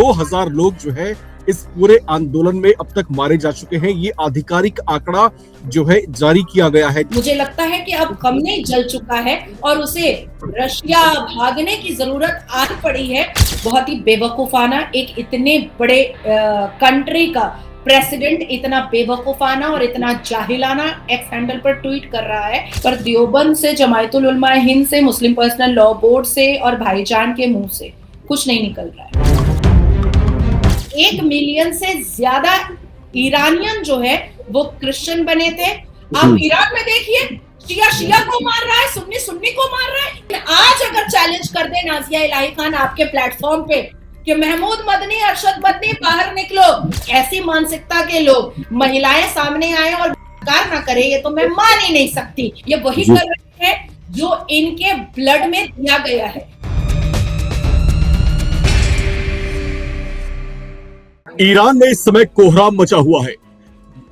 2,000 लोग जो है इस पूरे आंदोलन में अब तक मारे जा चुके हैं। ये आधिकारिक आंकड़ा जो है जारी किया गया है। मुझे लगता है कि अब खमेनी जल चुका है और उसे रशिया भागने की जरूरत आ पड़ी है। बहुत ही बेवकूफाना एक इतने बड़े कंट्री का प्रेसिडेंट इतना बेवकूफाना और इतना जाहिलाना एक्स हैंडल पर ट्वीट कर रहा है। पर देवबंद से, जमायतुल उलमा हिंद से, मुस्लिम पर्सनल लॉ बोर्ड से और भाईजान के मुंह से कुछ नहीं निकल रहा है। 1 मिलियन से ज्यादा ईरानियन जो है वो क्रिश्चियन बने थे। आप ईरान में देखिए, शिया शिया को मार रहा है, सुन्नी सुन्नी को मार रहा है। आज अगर चैलेंज कर दे नाजिया इलाही खान आपके प्लेटफॉर्म पे कि महमूद मदनी, अरशद मदनी बाहर निकलो, ऐसी मानसिकता के लोग महिलाएं सामने आए और कार ना करे, ये तो मैं मान ही नहीं सकती। ये वही कर रहे हैं जो इनके ब्लड में दिया गया है। ईरान में इस समय कोहराम मचा हुआ है।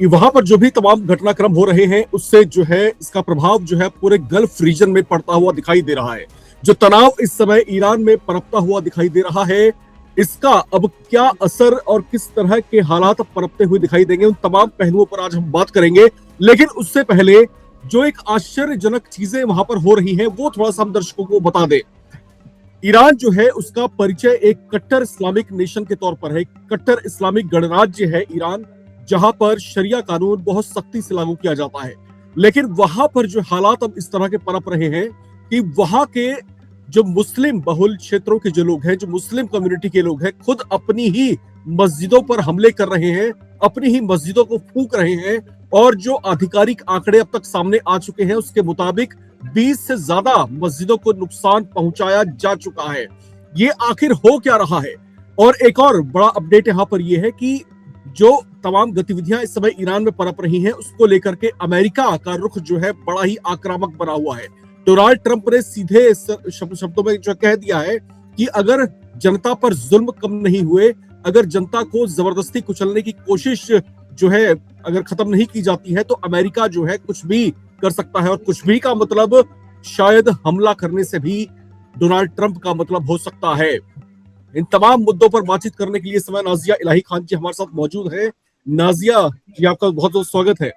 वहां पर जो भी तमाम घटनाक्रम हो रहे हैं उससे जो है इसका प्रभाव जो है पूरे गल्फ रीजन में पड़ता हुआ दिखाई दे रहा है। जो तनाव इस समय ईरान में पनपता हुआ दिखाई दे रहा है, इसका अब क्या असर और किस तरह के हालात पनपते हुए दिखाई देंगे, उन तमाम पहलुओं पर आज हम बात करेंगे। लेकिन उससे पहले जो एक आश्चर्यजनक चीजें वहां पर हो रही हैं वो थोड़ा सा हम दर्शकों को बता दें। ईरान जो है उसका परिचय एक कट्टर इस्लामिक नेशन के तौर पर है। कट्टर इस्लामिक गणराज्य है ईरान, जहां पर शरिया कानून बहुत सख्ती से लागू किया जाता है। लेकिन वहां पर जो हालात अब इस तरह के पनप रहे हैं कि वहां के जो मुस्लिम बहुल क्षेत्रों के जो लोग हैं, जो मुस्लिम कम्युनिटी के लोग हैं, खुद अपनी ही मस्जिदों पर हमले कर रहे हैं, अपनी ही मस्जिदों को फूंक रहे हैं। और जो आधिकारिक आंकड़े अब तक सामने आ चुके हैं उसके मुताबिक 20 से ज्यादा मस्जिदों को नुकसान पहुंचाया जा चुका है। ये आखिर हो क्या रहा है? और एक और बड़ा अपडेट यहां पर यह है कि जो तमाम गतिविधियां इस समय ईरान में पनप रही हैं उसको लेकर के अमेरिका का रुख जो है बड़ा ही आक्रामक बना हुआ है। डोनाल्ड ट्रंप ने सीधे शब्दों में जो कह दिया है कि अगर जनता पर जुल्म कम नहीं हुए, अगर जनता को जबरदस्ती कुचलने की कोशिश जो है अगर खत्म नहीं की जाती है, तो अमेरिका जो है कुछ भी कर सकता है। और कुछ भी का मतलब शायद हमला करने से भी डोनाल्ड ट्रंप का मतलब हो सकता है। इन तमाम मुद्दों पर बातचीत करने के लिए समय नाजिया इलाही खान जी हमारे साथ मौजूद है। नाजिया जी, आपका बहुत बहुत स्वागत है।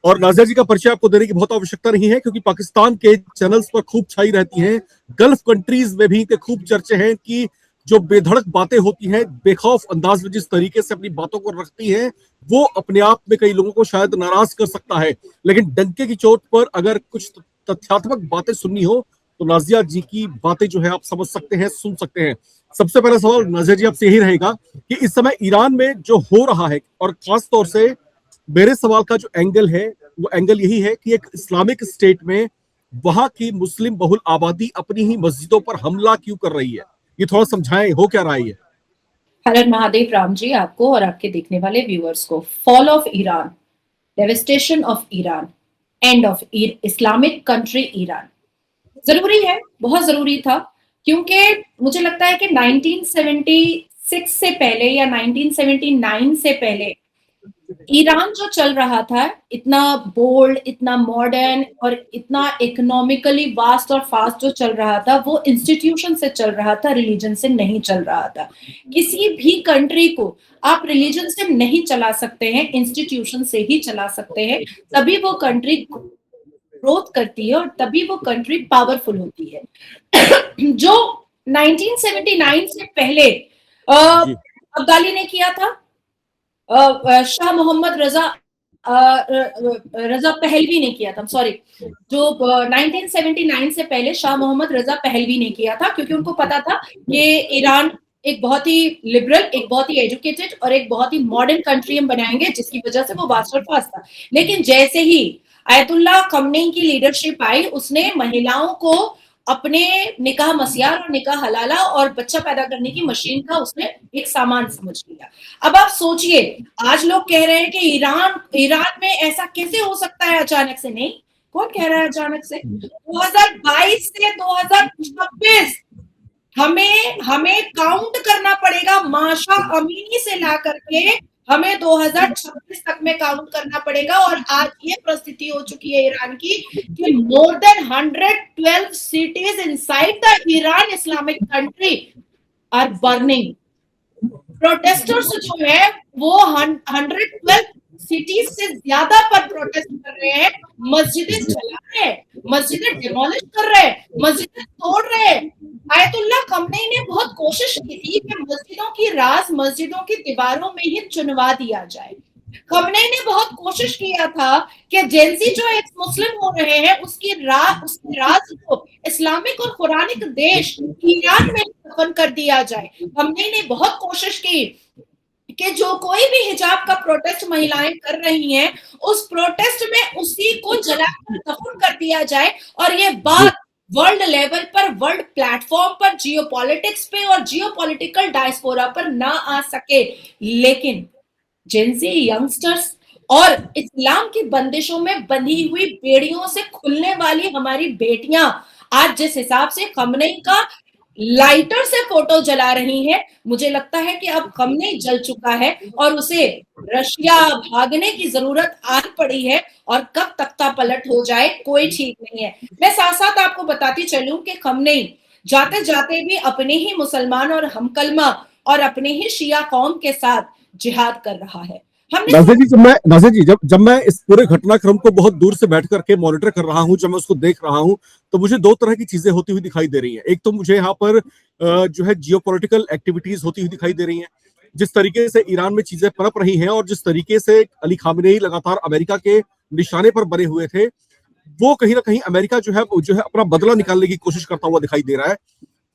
और नाजिया जी का परिचय आपको देने की बहुत आवश्यकता नहीं है क्योंकि पाकिस्तान के चैनल्स पर खूब छाई रहती हैं। गल्फ कंट्रीज में भी खूब चर्चे हैं कि जो बेधड़क बातें होती हैं, बेखौफ अंदाज में जिस तरीके से अपनी बातों को रखती हैं, वो अपने आप में कई लोगों को शायद नाराज कर सकता है। लेकिन डंके की चोट पर अगर कुछ तथ्यात्मक बातें सुननी हो तो नाजिया जी की बातें जो है आप समझ सकते हैं, सुन सकते हैं। सबसे पहला सवाल नाजिया जी आपसे यही रहेगा कि इस समय ईरान में जो हो रहा है, और खास तौर से मेरे सवाल का जो एंगल है वो एंगल यही है कि एक इस्लामिक स्टेट में वहां की मुस्लिम बहुल आबादी अपनी ही मस्जिदों पर हमला क्यों कर रही है? ये थोड़ा समझाएं, हो क्या रहा है? हर हर महादेव राम जी, आपको और आपके देखने वाले व्यूअर्स को। Fall of Iran, devastation of Iran, end of Islamic country Iran जरूरी है, बहुत जरूरी था। क्योंकि मुझे लगता है कि 1976 से पहले या 1979 से पहले ईरान जो चल रहा था, इतना बोल्ड, इतना मॉडर्न और इतना इकोनॉमिकली वास्ट और फास्ट जो चल रहा था, वो इंस्टीट्यूशन से चल रहा था, रिलीजन से नहीं चल रहा था। किसी भी कंट्री को आप रिलीजन से नहीं चला सकते हैं, इंस्टीट्यूशन से ही चला सकते हैं। तभी वो कंट्री ग्रोथ करती है और तभी वो कंट्री पावरफुल होती है। जो 1979 से पहले अब्दाली ने किया था, शाह मोहम्मद रजा पहलवी ने किया था, सॉरी, जो 1979 से पहले शाह मोहम्मद रजा पहलवी ने किया था, क्योंकि उनको पता था कि ईरान एक बहुत ही लिबरल, एक बहुत ही एजुकेटेड और एक बहुत ही मॉडर्न कंट्री हम बनाएंगे, जिसकी वजह से वो वास्ट और फास्ट था। लेकिन जैसे ही आयतुल्लाह खमनेई की लीडरशिप आई, उसने महिलाओं को अपने निकाह मसियार और निकाह हलाला और बच्चा पैदा करने की मशीन का उसने एक सामान समझ लिया। अब आप सोचिए, आज लोग कह रहे हैं कि ईरान में ऐसा कैसे हो सकता है अचानक से। नहीं, कौन कह रहा है अचानक से? 2022 से 2026 हमें काउंट करना पड़ेगा, माशा अमीनी से ला करके हमें 2026 तक में काउंट करना पड़ेगा। और आज ये परिस्थिति हो चुकी है ईरान की कि more than 112 cities inside the Iran Islamic country are burning. Protesters जो है वो 112 सिटीज से ज्यादा पर प्रोटेस्ट कर रहे हैं, मस्जिदें जला रहे हैं, मस्जिदें डिमोलिश कर रहे हैं, मस्जिदें तोड़ रहे हैं। आयतुल्लाह खमेनी ने बहुत कोशिश की थी कि मस्जिदों की राज मस्जिदों की दीवारों में ही चुनवा दिया जाए। खमेनी ने बहुत कोशिश किया था कि जेंजी जो एक मुस्लिम हो रहे हैं उसकी राज को इस्लामिक और कुरानिक देश ईरान में दफन कर दिया जाए। खमेनी ने बहुत कोशिश की कि जो कोई भी हिजाब का प्रोटेस्ट महिलाएं कर रही हैं उस प्रोटेस्ट में उसी को जलाकर दफन कर दिया जाए और ये बात वर्ल्ड लेवल पर, वर्ल्ड प्लेटफॉर्म पर, जियोपॉलिटिक्स पे और जियोपॉलिटिकल डायस्पोरा पर ना आ सके। लेकिन जेंजी यंगस्टर्स और इस्लाम की बंदिशों में बंधी हुई बेड़ियों से खुलने वाली हमारी बेटियां आज जिस हिसाब से खमेनी का लाइटर से फोटो जला रही हैं, मुझे लगता है कि अब खमेनी जल चुका है और उसे रशिया भागने की जरूरत आ पड़ी है और कब तख्ता पलट हो जाए कोई ठीक नहीं है। मैं साथ साथ आपको बताती चलूं कि खमेनी जाते जाते भी अपने ही मुसलमान और हमकलमा और अपने ही शिया कौम के साथ जिहाद कर रहा है। नाज़िर जी जब मैं इस पूरे घटनाक्रम को बहुत दूर से बैठ करके मॉनिटर कर रहा हूं, जब मैं उसको देख रहा हूं, तो मुझे दो तरह की चीजें होती हुई दिखाई दे रही हैं। एक तो मुझे यहाँ पर जो है जियोपॉलिटिकल एक्टिविटीज होती हुई दिखाई दे रही हैं, जिस तरीके से ईरान में चीजें पनप रही हैं और जिस तरीके से अली खामेनी लगातार अमेरिका के निशाने पर बने हुए थे, वो कहीं ना कहीं अमेरिका जो है अपना बदला निकालने की कोशिश करता हुआ दिखाई दे रहा है।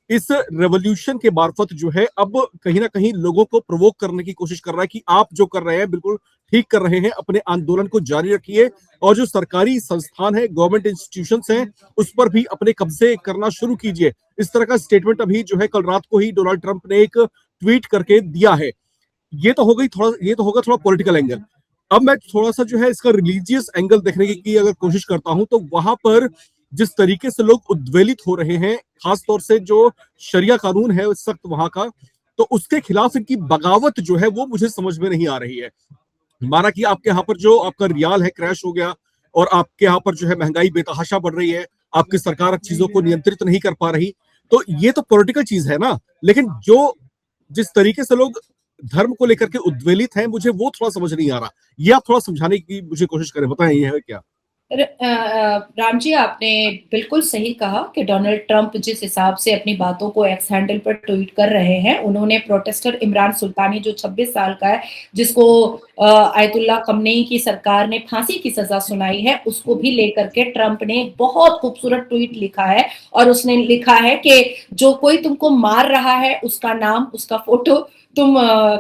इस रेवोल्यूशन के मार्फत जो है अब कहीं ना कहीं लोगों को प्रोवोक करने की कोशिश कर रहा है कि आप जो कर रहे हैं बिल्कुल ठीक कर रहे हैं, अपने आंदोलन को जारी रखिए और जो सरकारी संस्थान है, गवर्नमेंट इंस्टीट्यूशंस हैं, उस पर भी अपने कब्जे करना शुरू कीजिए। इस तरह का स्टेटमेंट अभी जो है कल रात को ही डोनाल्ड ट्रंप ने एक ट्वीट करके दिया है। ये तो होगा थोड़ा पॉलिटिकल एंगल। अब मैं थोड़ा सा जो है इसका रिलीजियस एंगल देखने की अगर कोशिश करता हूं, तो वहां पर जिस तरीके से लोग उद्वेलित हो रहे हैं, खासतौर से जो शरिया कानून है सख्त वहां का, तो उसके खिलाफ इनकी बगावत जो है वो मुझे समझ में नहीं आ रही है। माना कि आपके यहाँ पर जो आपका रियाल है क्रैश हो गया और आपके यहाँ पर जो है महंगाई बेतहाशा बढ़ रही है, आपकी सरकार चीजों को नियंत्रित नहीं कर पा रही, तो ये तो पॉलिटिकल चीज है ना। लेकिन जो जिस तरीके से लोग धर्म को लेकर के उद्वेलित हैं, मुझे वो थोड़ा समझ नहीं आ रहा। ये आप थोड़ा समझाने की मुझे कोशिश करें, बताएं ये है क्या। राम जी, आपने बिल्कुल सही कहा कि डोनाल्ड ट्रंप जिस हिसाब से अपनी बातों को एक्स हैंडल पर ट्वीट कर रहे हैं, उन्होंने प्रोटेस्टर इमरान सुल्तानी जो 26 साल का है, जिसको आयतुल्लाह खमेनी की सरकार ने फांसी की सजा सुनाई है, उसको भी लेकर के ट्रंप ने बहुत खूबसूरत ट्वीट लिखा है और उसने लिखा है कि जो कोई तुमको मार रहा है उसका नाम, उसका फोटो तुम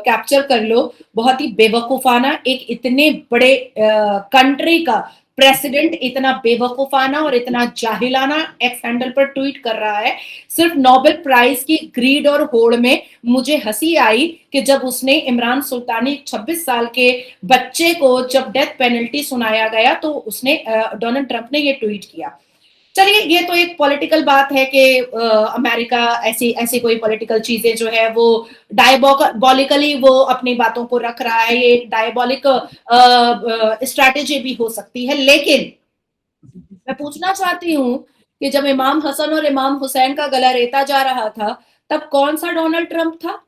कैप्चर कर लो। बहुत ही बेवकूफाना एक इतने बड़े कंट्री का प्रेसिडेंट इतना बेवकूफाना और इतना जाहिलाना एक्स हैंडल पर ट्वीट कर रहा है। सिर्फ नोबेल प्राइज की ग्रीड और होड़ में मुझे हंसी आई कि जब उसने इमरान सुल्तानी 26 साल के बच्चे को जब डेथ पेनल्टी सुनाया गया तो उसने डोनाल्ड ट्रंप ने ये ट्वीट किया। चलिए, ये तो एक पॉलिटिकल बात है कि अमेरिका ऐसी ऐसी कोई पॉलिटिकल चीजें जो है वो डायबॉलिकली वो अपनी बातों को रख रहा है, ये डायबॉलिक स्ट्रैटेजी भी हो सकती है। लेकिन मैं पूछना चाहती हूँ कि जब इमाम हसन और इमाम हुसैन का गला रेता जा रहा था, तब कौन सा डोनाल्ड ट्रंप था?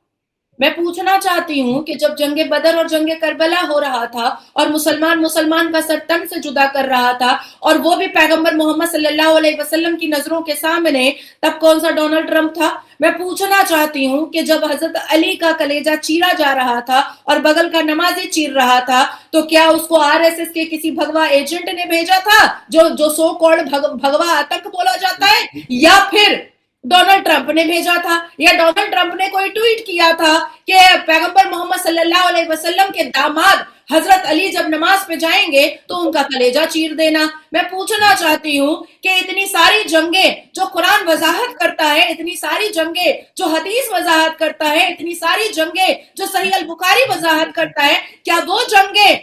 मैं पूछना चाहती हूँ कि जब जंगे बदर और जंगे करबला हो रहा था और मुसलमान का सर तन से जुदा कर रहा था और वो भी पैगंबर मोहम्मद सल्लल्लाहु अलैहि वसल्लम की नजरों के सामने, तब कौन सा डोनाल्ड ट्रंप था? मैं पूछना चाहती हूँ कि जब हजरत अली का कलेजा चीरा जा रहा था और बगल का नमाजी चीर रहा था, तो क्या उसको आरएसएस के किसी भगवा एजेंट ने भेजा था, जो सो कॉल्ड भगवा आतंक बोला जाता है, या फिर डोनाल्ड ट्रंप ने भेजा था, या डोनाल्ड ट्रंप ने कोई ट्वीट किया था कि पैगंबर मोहम्मद सल्लल्लाहु अलैहि वसल्लम के दामाद हजरत अली जब नमाज पे जाएंगे तो उनका कलेजा चीर देना। मैं पूछना चाहती हूँ कि इतनी सारी जंगे जो कुरान वजाहत करता है, इतनी सारी जंगे जो हदीस वजाहत करता है, इतनी सारी जंगे जो सही अल बुखारी वजाहत करता है, क्या वो जंगे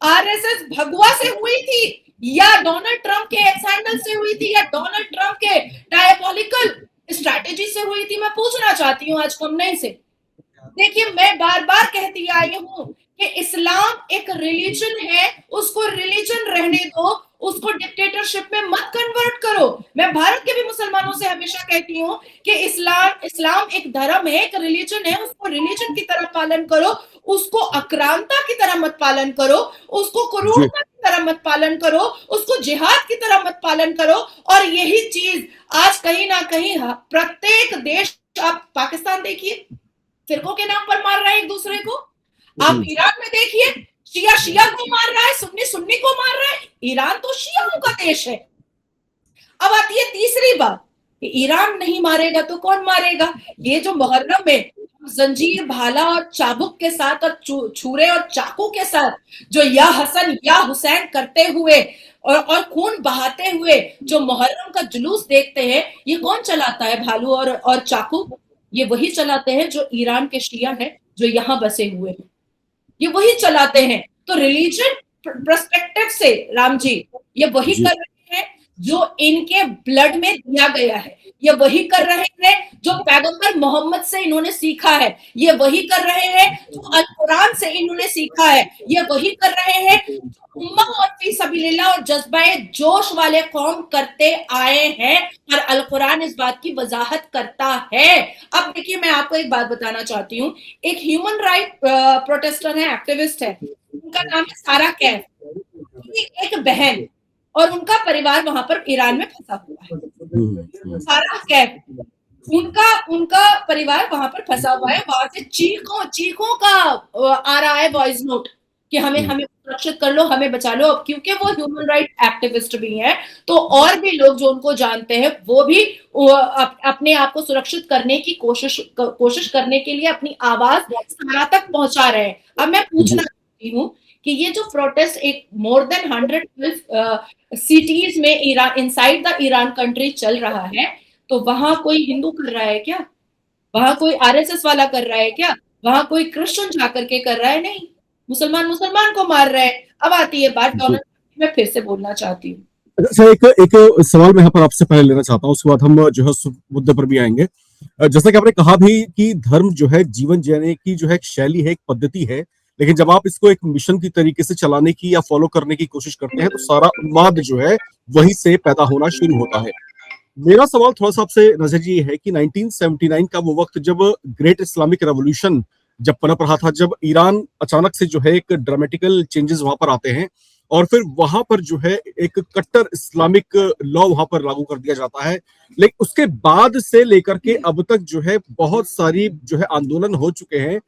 आरएसएस भगवा से हुई थी या डोनाल्ड ट्रंप के एक्स हैंडल से हुई थी या डोनाल्ड ट्रंप के डायबॉलिकल स्ट्रैटेजी से हुई थी? मैं पूछना चाहती हूँ आज खमेनी से। देखिए, मैं बार बार कहती आई हूँ कि इस्लाम एक रिलीजन है, उसको रिलीजन रहने दो, उसको डिक्टेटरशिप में मत कन्वर्ट करो। मैं भारत के भी मुसलमानों से हमेशा कहती हूँ कि इस्लाम एक धर्म है, एक रिलीजन है, उसको रिलीजन की तरह पालन करो, उसको अक्रांता की तरह मत पालन करो, उसको क्रूरता की तरह मत पालन करो, उसको जिहाद की तरह मत पालन करो। और यही चीज आज कहीं ना कहीं प्रत्येक देश, आप पाकिस्तान देखिए, फिरकों के नाम पर मार रहा है एक दूसरे को। आप ईरान में देखिए, शिया शिया को मार रहा है, सुन्नी सुन्नी को मार रहा है। ईरान तो शियाओं का देश है। अब आती है तीसरी बात कि ईरान नहीं मारेगा तो कौन मारेगा। ये जो मुहर्रम में जंजीर, भाला और चाबुक के साथ और छुरे और चाकू के साथ जो या हसन या हुसैन करते हुए और खून बहाते हुए जो मुहर्रम का जुलूस देखते हैं, ये कौन चलाता है भालू और चाकू? ये वही चलाते हैं जो ईरान के शिया हैं, जो यहाँ बसे हुए हैं, ये वही चलाते हैं। तो रिलीजन पर्सपेक्टिव से राम जी ये वही कर रहे हैं जो इनके ब्लड में दिया गया है, ये वही कर रहे हैं जो पैगंबर मोहम्मद से इन्होंने सीखा है, ये वही कर रहे हैं जो अल कुरान से इन्होंने सीखा है, ये वही कर रहे हैं जो उम्मा और फी सबीलिल्लाह और जज्बाए जोश वाले कौम करते आए हैं। और अल कुरान इस बात की वजाहत करता है। अब देखिए, मैं आपको एक बात बताना चाहती हूँ। एक ह्यूमन राइट प्रोटेस्टर है, एक्टिविस्ट है, उनका नाम है सारा कैफ। एक बहन और उनका परिवार वहां पर ईरान में फंसा हुआ है। सारा कैफ, उनका परिवार वहां पर फंसा हुआ है। वहां से चीखों का आ रहा है वॉइस नोट कि हमें सुरक्षित कर लो, हमें बचा लो। अब क्योंकि वो ह्यूमन राइट एक्टिविस्ट भी हैं, तो और भी लोग जो उनको जानते हैं वो भी अपने आप को सुरक्षित करने की कोशिश करने के लिए अपनी आवाज सारा तक पहुंचा रहे हैं। अब मैं पूछना चाहती हूँ कि ये जो प्रोटेस्ट एक मोर देन 112 सिटीज में Iran, inside the Iran country चल रहा है, तो वहां कोई हिंदू कर रहा है क्या? वहां कोई आरएसएस वाला कर रहा है क्या? वहां कोई क्रिश्चियन जाकर के कर रहा है? नहीं, मुसलमान को मार रहा है। अब आती है बात डोनाल्ड, मैं फिर से बोलना चाहती हूँ। अच्छा, एक सवाल मैं यहाँ पर आपसे पहले लेना चाहता हूँ, उसके बाद हम जो है उस मुद्दे पर भी आएंगे। जैसा कि आपने कहा भी कि धर्म जो है जीवन जीने की जो है एक शैली है, एक पद्धति है, लेकिन जब आप इसको एक मिशन की तरीके से चलाने की या फॉलो करने की कोशिश करते हैं तो सारा उन्माद जो है वहीं से पैदा होना शुरू होता है। मेरा सवाल थोड़ा सा आपसे नजर ये है कि 1979 का वो वक्त जब ग्रेट इस्लामिक रेवोल्यूशन जब पनप रहा था, जब ईरान अचानक से जो है एक ड्रामेटिकल चेंजेस वहां पर आते हैं और फिर वहां पर जो है एक कट्टर इस्लामिक लॉ वहां पर लागू कर दिया जाता है। लेकिन उसके बाद से लेकर के अब तक जो है बहुत सारी जो है आंदोलन हो चुके हैं।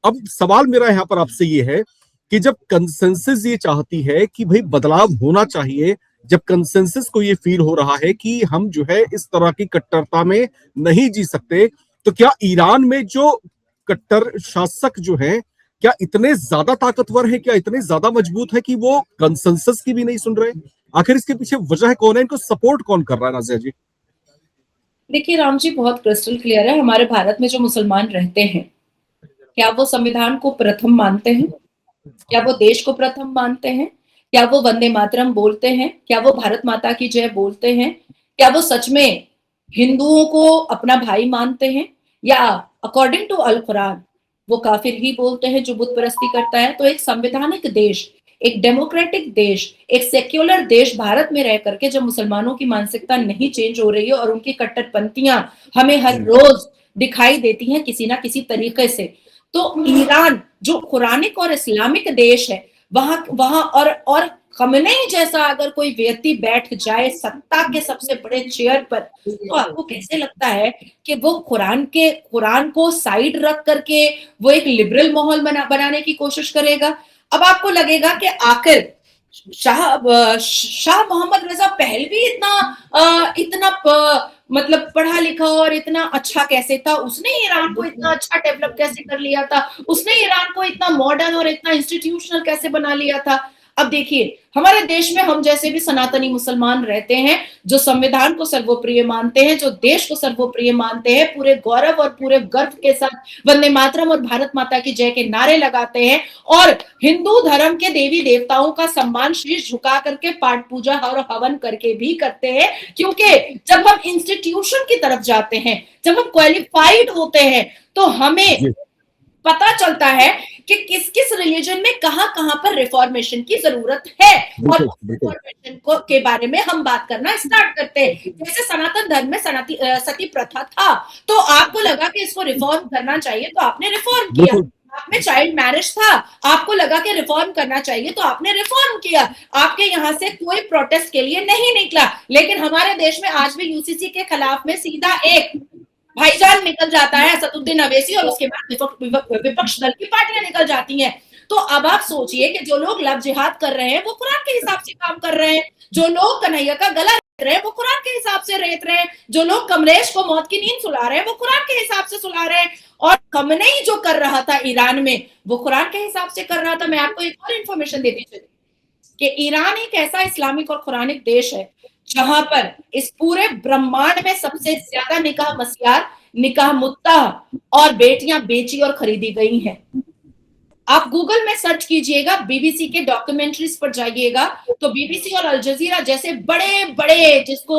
अब सवाल मेरा यहाँ पर आपसे ये है कि जब कंसेंसस ये चाहती है कि भाई बदलाव होना चाहिए, जब कंसेंसस को ये फील हो रहा है कि हम जो है इस तरह की कट्टरता में नहीं जी सकते, तो क्या ईरान में जो कट्टर शासक जो है क्या इतने ज्यादा ताकतवर है, क्या इतने ज्यादा मजबूत है कि वो कंसेंसस की भी नहीं सुन रहे? आखिर इसके पीछे वजह कौन है, इनको सपोर्ट कौन कर रहा है नाज़िया जी? देखिए राम जी, बहुत क्रिस्टल क्लियर है। हमारे भारत में जो मुसलमान रहते हैं, क्या वो संविधान को प्रथम मानते हैं? क्या वो देश को प्रथम मानते हैं? क्या वो वंदे मातरम बोलते हैं? क्या वो भारत माता की जय बोलते हैं? क्या वो सच में हिंदुओं को अपना भाई मानते हैं, या अकॉर्डिंग टू अल कुरान वो काफिर ही बोलते हैं जो बुत परस्ती करता है? तो एक संवैधानिक देश, एक डेमोक्रेटिक देश, एक सेक्युलर देश भारत में रह करके जब मुसलमानों की मानसिकता नहीं चेंज हो रही है और उनकी कट्टरपंथियां हमें हर रोज दिखाई देती हैं किसी ना किसी तरीके से, तो ईरान जो कुरानिक और इस्लामिक देश है, वहां और खमेनी जैसा अगर कोई व्यक्ति बैठ जाए सत्ता के सबसे बड़े चेयर पर, तो आपको कैसे लगता है कि वो कुरान को साइड रख करके वो एक लिबरल माहौल बनाने की कोशिश करेगा? अब आपको लगेगा कि आखिर शाह मोहम्मद रजा पहलवी इतना मतलब पढ़ा लिखा और इतना अच्छा कैसे था? उसने ईरान को इतना अच्छा डेवलप कैसे कर लिया था? उसने ईरान को इतना मॉडर्न और इतना इंस्टीट्यूशनल कैसे बना लिया था? अब देखिए, हमारे देश में हम जैसे भी सनातनी मुसलमान रहते हैं, जो संविधान को सर्वोप्रिय मानते हैं, जो देश को सर्वोप्रिय मानते हैं, पूरे गौरव और पूरे गर्व के साथ वंदे मातरम और भारत माता की जय के नारे लगाते हैं और हिंदू धर्म के देवी देवताओं का सम्मान शीश झुका करके पाठ पूजा और हवन करके भी करते हैं। क्योंकि जब हम इंस्टीट्यूशन की तरफ जाते हैं, जब हम क्वालिफाइड होते हैं, तो हमें पता चलता है कि किस किस रिलीजन में कहां कहां पर रिफॉर्मेशन की जरूरत है, और रिफॉर्मेशन को के बारे में हम बात करना स्टार्ट करते हैं। जैसे सनातन धर्म में सती प्रथा था, तो आपको लगा कि इसको रिफॉर्म करना चाहिए तो आपने रिफॉर्म किया। आप में चाइल्ड मैरिज था, आपको लगा कि रिफॉर्म करना चाहिए तो आपने रिफॉर्म किया। आपके यहाँ से कोई प्रोटेस्ट के लिए नहीं निकला। लेकिन हमारे देश में आज भी यूसीसी के खिलाफ में सीधा एक भाईजान निकल जाता है, असदुद्दीन अवैसी, और उसके बाद विपक्ष दल की पार्टियां निकल जाती हैं। तो अब आप सोचिए कि जो लोग लव जिहाद कर रहे हैं वो कुरान के हिसाब से काम कर रहे हैं, जो लोग कन्हैया का गला रेत रहे हैं वो कुरान के हिसाब से रेत रहे हैं, जो लोग कमलेश को मौत की नींद सुला रहे हैं वो कुरान के हिसाब से सुला रहे हैं, और खमनेई जो कर रहा था ईरान में वो कुरान के हिसाब से कर रहा था। मैं आपको एक और इंफॉर्मेशन देती चली कि ईरान एक ऐसा इस्लामिक और कुरानिक देश है जहां पर इस पूरे ब्रह्मांड में सबसे ज्यादा निकाह मस्यार, निकाह मुत्ता और बेटियां बेची और खरीदी गई हैं। आप गूगल में सर्च कीजिएगा, बीबीसी के डॉक्यूमेंट्रीज पर जाइएगा, तो बीबीसी और अल जजीरा जैसे बड़े बड़े, जिसको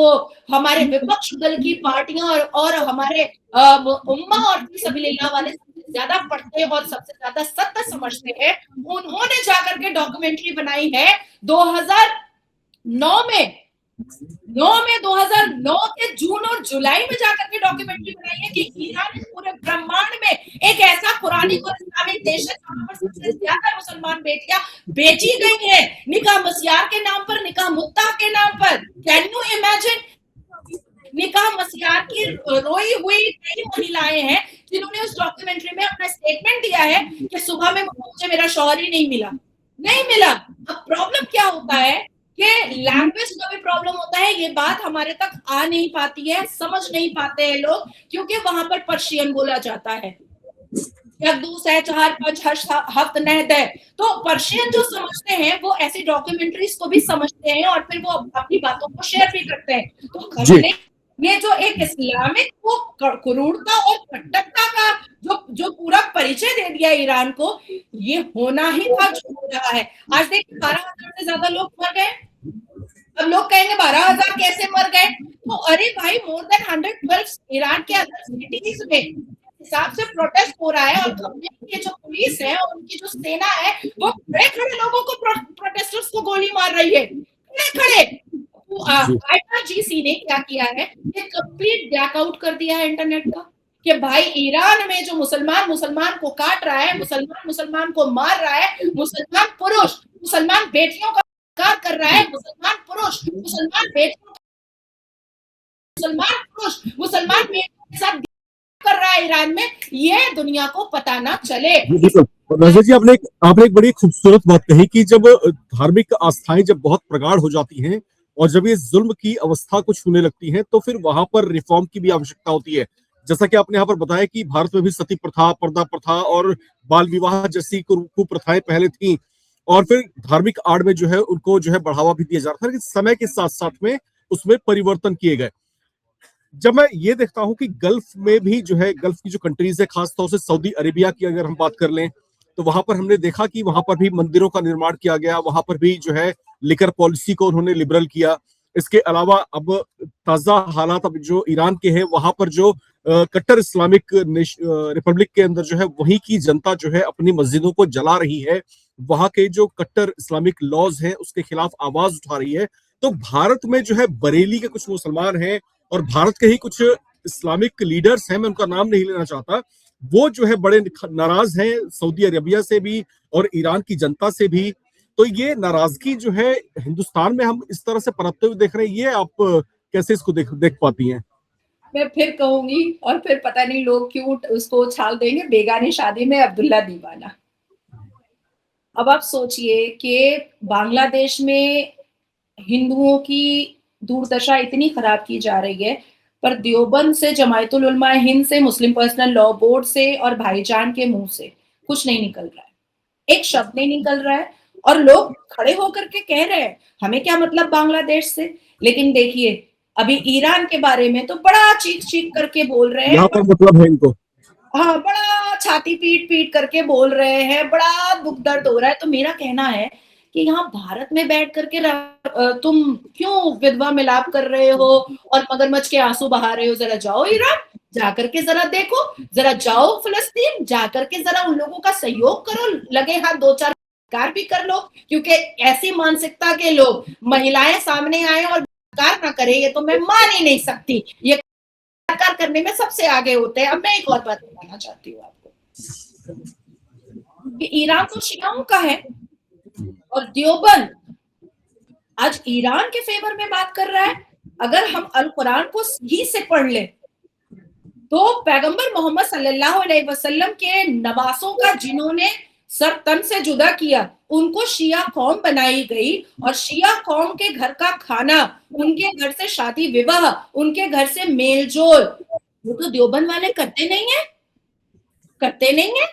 हमारे विपक्ष दल की पार्टियां और हमारे उम्मा और फिसबिलिल्लाह वाले सबसे ज्यादा पढ़ते और सबसे ज्यादा सत्य समझते हैं, उन्होंने जाकर के डॉक्यूमेंट्री बनाई है 2009 में 2009 के जून और जुलाई में जाकर के डॉक्यूमेंट्री बनाई है कि ईरान इस पूरे ब्रह्मांड में एक ऐसा कुरानिक और इस्लामिक देश है जहां पर सबसे ज्यादा मुसलमान बेटियां बेची गई हैं, निकाह मस्यार के नाम पर, निकाह मुत्ता के नाम पर। Can you imagine? निकाह मस्यार की रोई हुई कई महिलाएं हैं जिन्होंने उस डॉक्यूमेंट्री में अपना स्टेटमेंट दिया है कि सुबह में मुझे मेरा शौहर ही नहीं मिला। अब प्रॉब्लम क्या होता है कि लैंग्वेज का भी प्रॉब्लम होता है, ये बात हमारे तक आ नहीं पाती है, समझ नहीं पाते हैं लोग, क्योंकि वहां पर पर्शियन बोला जाता है, यकदूस है, चार पांच हफ्त नहद है। तो पर्शियन जो समझते हैं वो ऐसी डॉक्यूमेंट्रीज को भी समझते हैं और फिर वो अपनी बातों को शेयर भी करते हैं। तो ये जो एक इस्लामिक को क्रूरता और कट्टरता का जो पूरा परिचय दे दिया ईरान को, ये होना ही था जो हो रहा है। आज देखिए 12,000 से ज्यादा लोग मर गए। अब लोग कहेंगे 12,000 कैसे मर गए? तो अरे भाई, मोर देन 112 ईरान के अदर सिटीज में हिसाब से प्रोटेस्ट हो रहा है, और ये जो पुलिस है और उनकी जो सेना है वो खड़े खड़े लोगों को, प्रोटेस्टर्स को गोली मार रही है, खड़े खड़े। IRGC ने क्या किया है, ये कंप्लीट ब्लैकआउट कर दिया है इंटरनेट का, कि भाई ईरान में जो मुसलमान को काट रहा है, मुसलमान को मार रहा है, मुसलमान पुरुष मुसलमान बेटियों का कार कर रहा है, मुसलमान पुरुष मुसलमान बेटियों मुसलमान बेटियों के साथ कर रहा है ईरान में, ये दुनिया को पता ना चले। रजा जी, आपने एक बड़ी खूबसूरत बात कही कि जब धार्मिक आस्थाएं जब बहुत प्रगाढ़ हो जाती हैं और जब ये जुल्म की अवस्था को छूने लगती हैं, तो फिर वहां पर रिफॉर्म की भी आवश्यकता होती है। जैसा कि आपने यहाँ पर बताया कि भारत में भी सती प्रथा, पर्दा प्रथा और बाल विवाह जैसी कुप्रथाएं पहले थी, और फिर धार्मिक आड़ में जो है उनको जो है बढ़ावा भी दिया जा रहा था, लेकिन समय के साथ साथ में उसमें परिवर्तन किए गए। जब मैं ये देखता हूं कि गल्फ में भी जो है, गल्फ की जो कंट्रीज है, खासतौर से सऊदी अरेबिया की अगर हम बात कर लें, तो वहां पर हमने देखा कि वहां पर भी मंदिरों का निर्माण किया गया, वहां पर भी जो है लिकर पॉलिसी को उन्होंने लिबरल किया। इसके अलावा अब ताजा हालात अब जो ईरान के हैं, वहां पर जो कट्टर इस्लामिक रिपब्लिक के अंदर जो है वहीं की जनता जो है अपनी मस्जिदों को जला रही है, वहां के जो कट्टर इस्लामिक लॉज हैं उसके खिलाफ आवाज उठा रही है। तो भारत में जो है बरेली के कुछ मुसलमान हैं और भारत के ही कुछ इस्लामिक लीडर्स हैं, मैं उनका नाम नहीं लेना चाहता, वो जो है बड़े नाराज हैं सऊदी अरेबिया से भी और ईरान की जनता से भी। तो ये नाराजगी जो है हिंदुस्तान में हम इस तरह से पनपते हुए देख रहे हैं, ये आप कैसे इसको देख पाती हैं? मैं फिर कहूंगी, और फिर पता नहीं लोग क्यों उसको उछाल देंगे, बेगानी शादी में अब्दुल्ला दीवाना। अब आप सोचिए कि बांग्लादेश में हिंदुओं की दुर्दशा इतनी खराब की जा रही है, पर देवबंद से, जमायतुल उलमा हिंद से, मुस्लिम पर्सनल लॉ बोर्ड से और भाईजान के मुंह से कुछ नहीं निकल रहा है, एक शब्द नहीं निकल रहा है, और लोग खड़े होकर के कह रहे हैं हमें क्या मतलब बांग्लादेश से। लेकिन देखिए अभी ईरान के बारे में तो बड़ा चीख करके बोल रहे हैं, यहाँ पर मतलब है इनको, हाँ, बड़ा छाती पीट करके बोल रहे हैं, बड़ा दुख दर्द हो रहा है। तो मेरा कहना है कि यहाँ भारत में बैठ करके तुम क्यों विधवा मिलाप कर रहे हो और मगरमच्छ के आंसू बहा रहे हो? जरा जाओ ईरान, जाकर के जरा देखो, जरा जाओ फिलिस्तीन, जाकर के जरा उन लोगों का सहयोग करो, लगे हाथ दो चार कार भी कर लो, क्योंकि ऐसी मानसिकता के लोग महिलाएं सामने आए और कार ना करे, ये तो मैं मान ही नहीं सकती। ये कार करने में सबसे आगे होते हैं। अब मैं एक और बात बताना चाहती हूँ आपको कि ईरान तो शियाओं का है और देवबंद आज ईरान के फेवर में बात कर रहा है। अगर हम अल कुरान को सही से पढ़ ले तो पैगंबर मोहम्मद सल्लल्लाहु अलैहि वसल्लम के नवासों का जिन्होंने सर तन से जुदा किया उनको शिया कौम बनाई गई, और शिया कौम के घर का खाना, उनके घर से शादी विवाह, उनके घर से मेलजोल, वो तो देवबंद वाले करते नहीं है, करते नहीं है।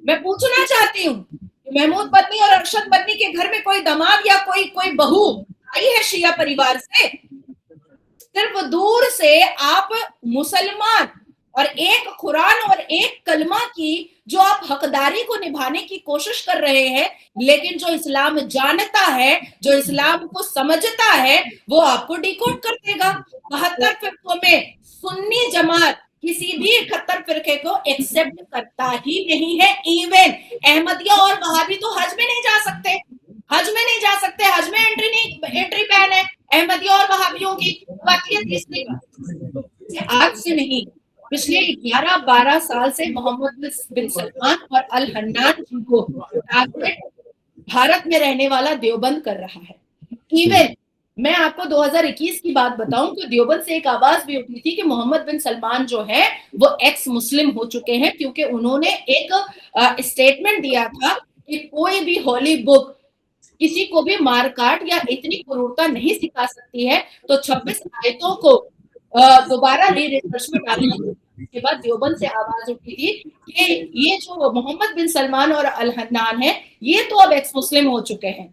मैं पूछना चाहती हूँ महमूद बदनी और अरशद बदनी के घर में कोई दामाद या कोई बहू आई है शिया परिवार से? सिर्फ दूर से आप मुसलमान और एक कुरान और एक कलमा की जो आप हकदारी को निभाने की कोशिश कर रहे हैं, लेकिन जो इस्लाम जानता है, जो इस्लाम को समझता है, वो आपको डिकोड कर देगा। 72 फिरकों में सुन्नी जमात किसी भी 71 फिरके को एक्सेप्ट करता ही नहीं है। इवन अहमदिया और वहाबी तो हज में नहीं जा सकते, हज में नहीं जा सकते, हज में एंट्री बैन है अहमदिया और वहाबियों की। बाकी है तीसरी बात, आज से नहीं, पिछले 11-12 साल से मोहम्मद बिन सलमान और अल हन्नान को भारत में रहने वाला देवबंद कर रहा है। इवन मैं आपको 2021 की बात बताऊं तो देवबंद से एक आवाज भी उठी थी कि मोहम्मद बिन सलमान जो है वो एक्स मुस्लिम हो चुके हैं, क्योंकि उन्होंने एक स्टेटमेंट दिया था कि कोई भी होली बुक किसी को भी मारकाट या इतनी क्रूरता नहीं सिखा सकती है। तो 26 आयतों को दोबारा रिसर्च में डालने के बाद देवबंद से आवाज उठी थी कि ये जो मोहम्मद बिन सलमान और अल हन्नान है ये तो अब एक्स मुस्लिम हो चुके हैं।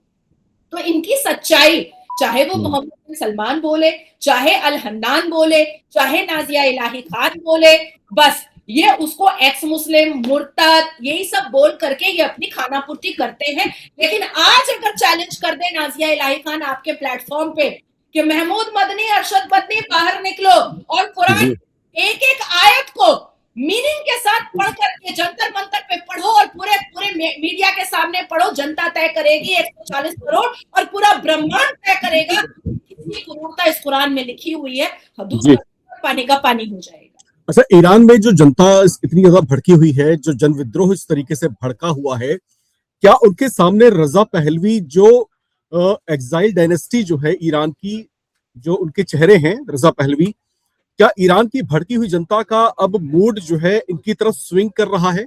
तो इनकी सच्चाई, चाहे वो मोहम्मद बिन सलमान बोले, चाहे अल हन्नान बोले, चाहे नाजिया इलाही खान बोले, बस ये उसको एक्स मुस्लिम, मुर्तद, यही सब बोल करके ये अपनी खानापूर्ति करते हैं। लेकिन आज अगर चैलेंज कर दे नाजिया इलाही खान आपके प्लेटफॉर्म पे कि महमूद मदनी, अरशद बदनी बाहर निकलो और कुरान एक एक आयत को मीनिंग के साथ पढ़ करके जंतर मंतर पे पढ़ो और पूरे पूरे मीडिया के सामने पढ़ो, जनता तय करेगी 140 करोड़ और पूरा ब्रह्मांड तय करेगा कितनी क्रूरता इस कुरान में लिखी हुई है, पानी का पानी हो जाएगा। अच्छा, ईरान में जो जनता इतनी ज्यादा भड़की हुई है, जो जन विद्रोह इस तरीके से भड़का हुआ है, क्या उनके सामने रजा पहलवी जो एग्जाइल डायनेस्टी जो है ईरान की, जो उनके चेहरे हैं रजा पहलवी, क्या ईरान की भड़की हुई जनता का अब मूड जो है इनकी तरफ स्विंग कर रहा है?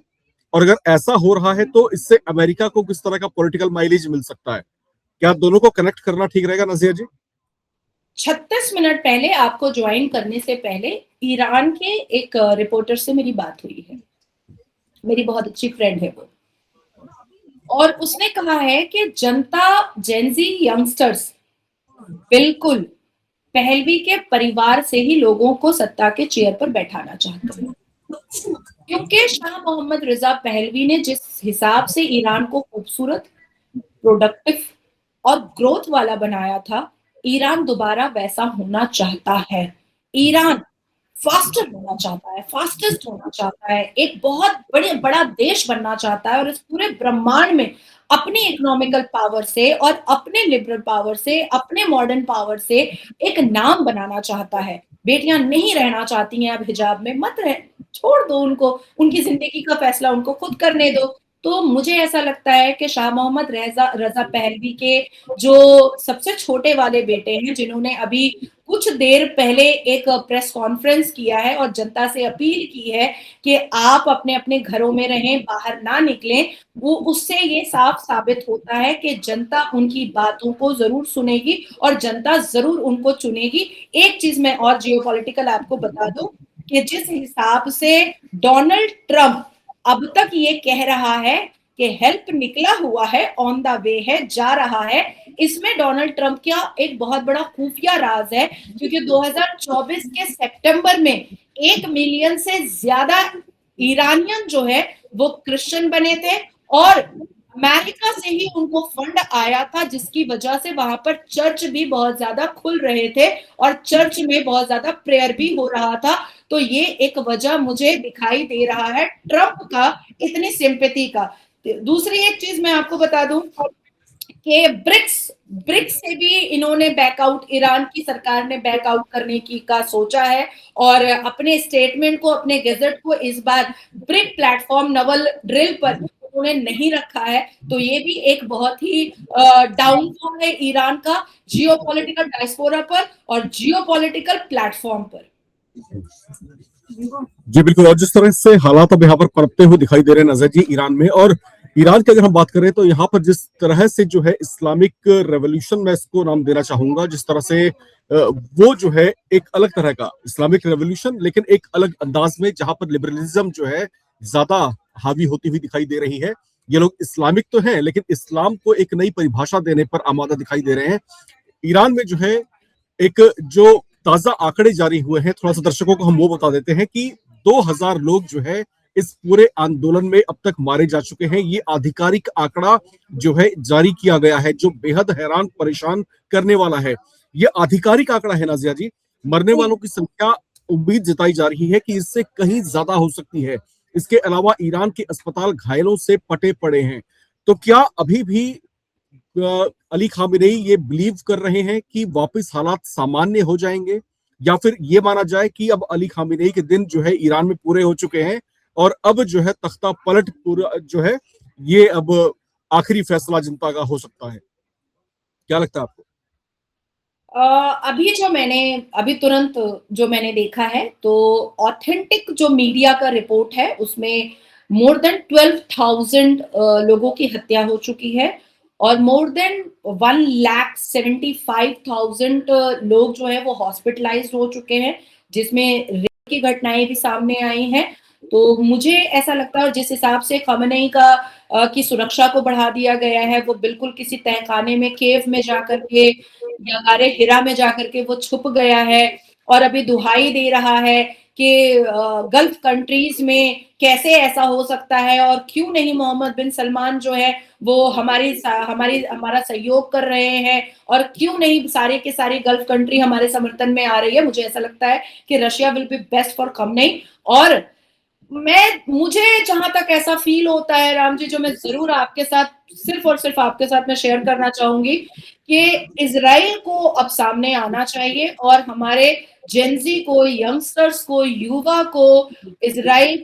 और अगर ऐसा हो रहा है तो इससे अमेरिका को किस तरह का पॉलिटिकल माइलेज मिल सकता है? क्या दोनों को कनेक्ट करना ठीक रहेगा नज़िया जी? 36 मिनट पहले आपको ज्वाइन करने से पहले ईरान के एक रिपोर्टर से मेरी बात हुई है, मेरी बहुत अच्छी फ्रेंड है वो, और उसने कहा है कि जनता, जेनजी यंगस्टर्स बिल्कुल पहलवी के परिवार से ही लोगों को सत्ता के चेयर पर बैठाना चाहते हैं, क्योंकि शाह मोहम्मद रिजा पहलवी ने जिस हिसाब से ईरान को खूबसूरत, प्रोडक्टिव और ग्रोथ वाला बनाया था, ईरान दोबारा वैसा होना चाहता है। ईरान फास्टर होना चाहता है, फास्टेस्ट होना चाहता है, एक बहुत बड़ा देश बनना चाहता है और इस पूरे ब्रह्मांड में अपनी इकोनॉमिकल पावर से और अपने लिबरल पावर से, अपने मॉडर्न पावर से एक नाम बनाना चाहता है। बेटियां नहीं रहना चाहती हैं अब हिजाब में, मत रह, छोड़ दो उनको, उनकी जिंदगी का फैसला उनको खुद करने दो। तो मुझे ऐसा लगता है कि शाह मोहम्मद रजा पहलवी के जो सबसे छोटे वाले बेटे हैं, जिन्होंने अभी कुछ देर पहले एक प्रेस कॉन्फ्रेंस किया है और जनता से अपील की है कि आप अपने अपने घरों में रहें, बाहर ना निकलें, वो उससे ये साफ साबित होता है कि जनता उनकी बातों को जरूर सुनेगी और जनता जरूर उनको चुनेगी। एक चीज मैं और जियोपॉलिटिकल आपको बता दूं कि जिस हिसाब से डोनाल्ड ट्रंप अब तक ये कह रहा है कि हेल्प निकला हुआ है, ऑन द वे है, जा रहा है, इसमें डोनाल्ड ट्रंप का एक बहुत बड़ा खुफिया राज है, क्योंकि 2024 के सितंबर में 1 मिलियन से ज्यादा ईरानियन जो है वो क्रिश्चियन बने थे और अमेरिका से ही उनको फंड आया था, जिसकी वजह से वहां पर चर्च भी बहुत ज्यादा खुल रहे थे और चर्च में बहुत ज्यादा प्रेयर भी हो रहा था। तो ये एक वजह मुझे दिखाई दे रहा है ट्रंप का इतनी सिंपैथी का। दूसरी एक चीज मैं आपको बता दूं कि ब्रिक्स ब्रिक्स से भी इन्होंने बैकआउट, ईरान की सरकार ने बैकआउट करने की का सोचा है और अपने स्टेटमेंट को, अपने गैजेट को इस बार ब्रिक प्लेटफॉर्म नवल ड्रिल पर उन्होंने नहीं रखा है। तो ये भी एक बहुत ही डाउनफॉल है ईरान का जियोपॉलिटिकल डायस्पोरा पर और जियोपॉलिटिकल प्लेटफॉर्म पर। जी बिल्कुल, और जिस तरह से हालात अब यहाँ पर पनपते हुए दिखाई दे रहे हैं नजर जी ईरान में, और ईरान की अगर हम बात करें तो यहाँ पर जिस तरह से जो है इस्लामिक रेवोल्यूशन, मैं इसको नाम देना चाहूंगा, जिस तरह से वो जो है एक अलग तरह का इस्लामिक रेवोल्यूशन, लेकिन एक अलग अंदाज में, जहां पर लिबरलिज्म जो है ज्यादा हावी होती हुई दिखाई दे रही है। ये लोग इस्लामिक तो हैं, लेकिन इस्लाम को एक नई परिभाषा देने पर आमादा दिखाई दे रहे हैं। ईरान में जो है एक जो ताजा आंकड़े जारी हुए हैं, थोड़ा सा दर्शकों को हम वो बता देते हैं कि 2000 लोग जो है इस पूरे आंदोलन में अब तक मारे जा चुके हैं। ये आधिकारिक आंकड़ा जो है जारी किया गया है, जो बेहद हैरान परेशान करने वाला है। ये आधिकारिक आंकड़ा है नाजिया जी। मरने वालों की संख्या, उम्मीद जताई जा रही है कि इससे कहीं ज्यादा हो सकती है। इसके अलावा ईरान के अस्पताल घायलों से पटे पड़े हैं। तो क्या अभी भी अली खामेनेई ये बिलीव कर रहे हैं कि वापस हालात सामान्य हो जाएंगे, या फिर ये माना जाए कि अब अली खामेनेई के दिन जो है ईरान में पूरे हो चुके हैं और अब जो है तख्ता पलट पूरा जो है ये अब आखिरी फैसला जनता का हो सकता है? क्या लगता है आपको? अभी तुरंत जो मैंने देखा है, तो ऑथेंटिक जो मीडिया का रिपोर्ट है उसमें मोर देन 12,000 लोगों की हत्या हो चुकी है और मोर देन 1,75,000 लोग जो है वो हॉस्पिटलाइज्ड हो चुके हैं, जिसमें रेप की घटनाएं भी सामने आई हैं। तो मुझे ऐसा लगता है, और जिस हिसाब से खamenei की सुरक्षा को बढ़ा दिया गया है, वो बिल्कुल किसी तहखाने में, केव में जाकर के या गारे हिरा में जाकर के वो छुप गया है और अभी दुहाई दे रहा है कि गल्फ कंट्रीज में कैसे ऐसा हो सकता है और क्यों नहीं मोहम्मद बिन सलमान जो है वो हमारा सहयोग कर रहे हैं और क्यों नहीं सारे के सारे गल्फ कंट्री हमारे समर्थन में आ रही है। मुझे ऐसा लगता है कि Russia will be best for खamenei। और मुझे जहां तक ऐसा फील होता है राम जी, जो मैं जरूर आपके साथ, सिर्फ और सिर्फ आपके साथ मैं शेयर करना चाहूंगी कि इजराइल को अब सामने आना चाहिए और हमारे जेनजी को, यंगस्टर्स को, युवा को इजराइल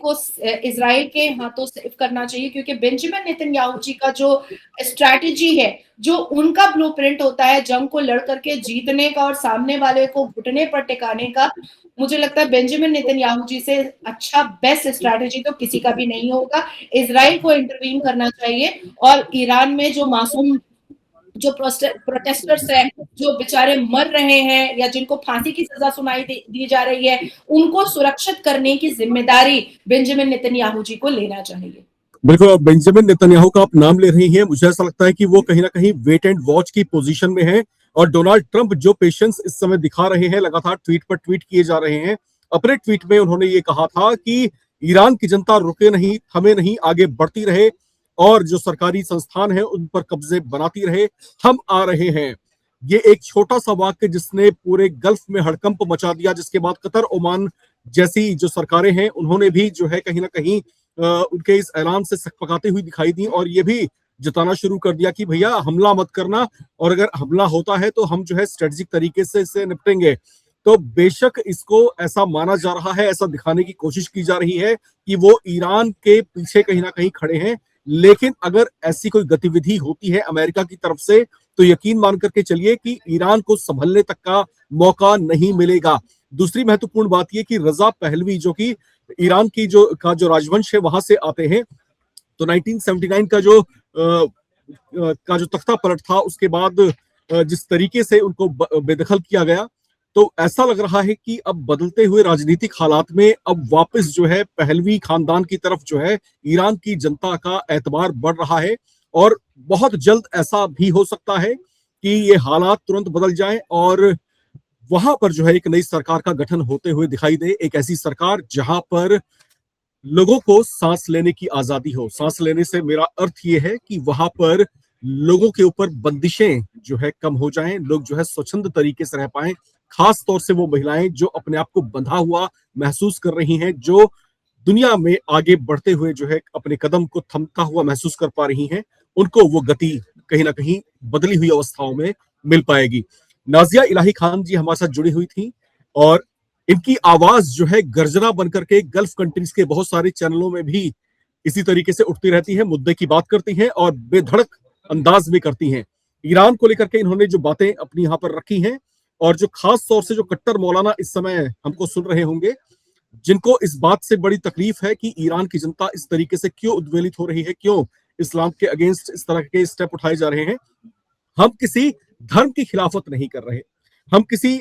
के हाथों सेव करना चाहिए, क्योंकि बेंजामिन नेतन्याहू जी का जो स्ट्रैटेजी है, जो उनका ब्लूप्रिंट होता है जंग को लड़ करके जीतने का और सामने वाले को घुटने पर टिकाने का, मुझे लगता है बेंजामिन नेतन्याहू जी से अच्छा बेस्ट स्ट्रैटेजी तो किसी का भी नहीं होगा। इजराइल को इंटरवीन करना चाहिए और ईरान में जो मासूम जो प्रोटेस्टर्स हैं, जो बेचारे मर रहे हैं या जिनको फांसी की सजा दी जा रही है, उनको सुरक्षित करने की जिम्मेदारी बेंजामिन नेतन्याहू जी को लेना चाहिए। बिल्कुल, बेंजामिन नेतन्याहू का आप नाम ले रही हैं, मुझे ऐसा लगता है कि वो कहीं ना कहीं वेट एंड वॉच की पोजीशन में है और डोनाल्ड ट्रंप जो पेशेंस इस समय दिखा रहे हैं, लगातार ट्वीट पर ट्वीट किए जा रहे हैं। अपने ट्वीट में उन्होंने ये कहा था कि ईरान की जनता रुके नहीं, थमे नहीं, आगे बढ़ती रहे और जो सरकारी संस्थान है उन पर कब्जे बनाती रहे, हम आ रहे हैं। ये एक छोटा सा वाक्य जिसने पूरे गल्फ में हड़कंप मचा दिया, जिसके बाद कतर, ओमान जैसी जो सरकारें हैं उन्होंने भी जो है कहीं ना कहीं उनके इस ऐलान से सकपकाते हुई दिखाई दी और ये भी जताना शुरू कर दिया कि भैया हमला मत करना, और अगर हमला होता है तो हम जो है स्ट्रेटेजिक तरीके से इससे निपटेंगे। तो बेशक इसको ऐसा माना जा रहा है, ऐसा दिखाने की कोशिश की जा रही है कि वो ईरान के पीछे कहीं ना कहीं खड़े हैं, लेकिन अगर ऐसी कोई गतिविधि होती है अमेरिका की तरफ से तो यकीन मान करके चलिए कि ईरान को संभलने तक का मौका नहीं मिलेगा। दूसरी महत्वपूर्ण बात यह कि रजा पहलवी जो कि ईरान की जो राजवंश है वहां से आते हैं, तो 1979 का जो तख्ता पलट था उसके बाद जिस तरीके से उनको बेदखल किया गया, तो ऐसा लग रहा है कि अब बदलते हुए राजनीतिक हालात में अब वापस जो है पहलवी खानदान की तरफ जो है ईरान की जनता का एतबार बढ़ रहा है और बहुत जल्द ऐसा भी हो सकता है कि ये हालात तुरंत बदल जाएं और वहां पर जो है एक नई सरकार का गठन होते हुए दिखाई दे। एक ऐसी सरकार जहां पर लोगों को सांस लेने की आजादी हो। सांस लेने से मेरा अर्थ ये है कि वहां पर लोगों के ऊपर बंदिशें जो है कम हो जाएं, लोग जो है स्वच्छंद तरीके से रह पाएं, खास तौर से वो महिलाएं जो अपने आप को बंधा हुआ महसूस कर रही हैं, जो दुनिया में आगे बढ़ते हुए जो है अपने कदम को थमता हुआ महसूस कर पा रही हैं, उनको वो गति कहीं ना कहीं बदली हुई अवस्थाओं में मिल पाएगी। नाजिया इलाही खान जी हमारे साथ जुड़ी हुई थी और इनकी आवाज जो है गर्जना बनकर के गल्फ कंट्रीज के बहुत सारे चैनलों में भी इसी तरीके से उठती रहती है, मुद्दे की बात करती हैं और बेधड़क अंदाज में करती हैं। ईरान को लेकर के इन्होंने जो बातें अपनी यहाँ पर रखी हैं और जो खास तौर से जो कट्टर मौलाना इस समय हमको सुन रहे होंगे, जिनको इस बात से बड़ी तकलीफ है कि ईरान की जनता इस तरीके से क्यों उद्वेलित हो रही है, क्यों इस्लाम के अगेंस्ट इस तरह के स्टेप उठाए जा रहे हैं। हम किसी धर्म की खिलाफत नहीं कर रहे, हम किसी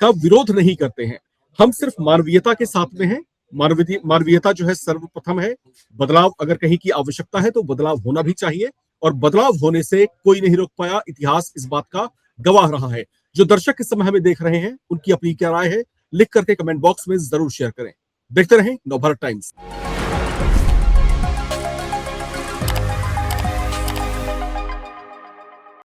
का विरोध नहीं करते हैं, हम सिर्फ मानवीयता के साथ में हैं। मानवीयता जो है सर्वप्रथम है। बदलाव अगर कहीं की आवश्यकता है तो बदलाव होना भी चाहिए और बदलाव होने से कोई नहीं रोक पाया। इतिहास इस बात का गवाह रहा है। जो दर्शक इस समय हमें देख रहे हैं, उनकी अपनी क्या राय है, लिख करके कमेंट बॉक्स में जरूर शेयर करें। देखते रहें नवभारत टाइम्स।